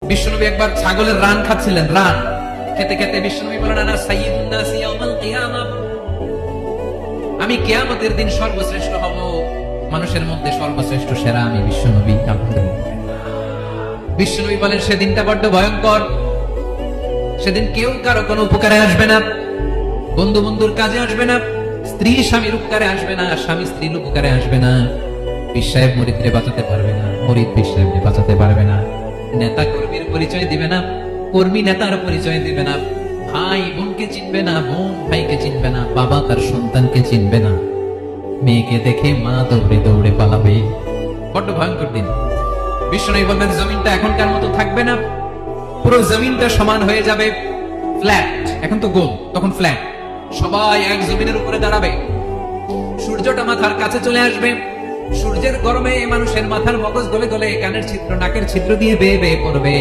বিশ্বনবী একবার ছাগলের রান খাচ্ছিলেন। রান খেতে খেতে বিশ্বনবী বলেন, আনা সাইয়্যিদুন নাসি ইয়াউমাল কিয়ামাহ, আমি কিয়ামতের দিন সর্বশ্রেষ্ঠ হব, মানুষের মধ্যে সর্বশ্রেষ্ঠ সেরা আমি বিশ্বনবী। বিশ্বনবী বলেন, সেদিনটা বড্ড ভয়ঙ্কর। সেদিন কেউ কারো কোনো উপকারে আসবে না, বন্ধু বন্ধুর কাজে আসবে না, স্ত্রী স্বামীর উপকারে আসবে না, স্বামী স্ত্রীর উপকারে আসবে না, পীর সাহেব মুরিদরে বাঁচাতে পারবে না, মুরিদ পীর সাহেবকে বাঁচাতে পারবে না, নেতা কর্মীর পরিচয় দিবে না, কর্মী নেতার পরিচয় দিবে না, ভাই বোনকে চিনবে না, বোন ভাইকে চিনবে না, বাবা তার সন্তানকে চিনবে না, মেয়েকে দেখে মা দৌড়ে দৌড়ে পালাবে। বড্ড ভয়ঙ্কর দিন। বিশ্বনবী বলবেন, জমিনটা এখনকার মতো থাকবে না, পুরো জমিনটা সমান হয়ে যাবে, ফ্ল্যাট। এখন তো গোল, তখন ফ্ল্যাট। সবাই এক জমিনের উপরে দাঁড়াবে, সূর্যটা মাথার কাছে চলে আসবে, সূর্যের গরমে মানুষের মাথার মগজ গলে গলে কানের ছিদ্র নাকের ছিদ্র দিয়ে বেয়ে বেয়ে পড়বে।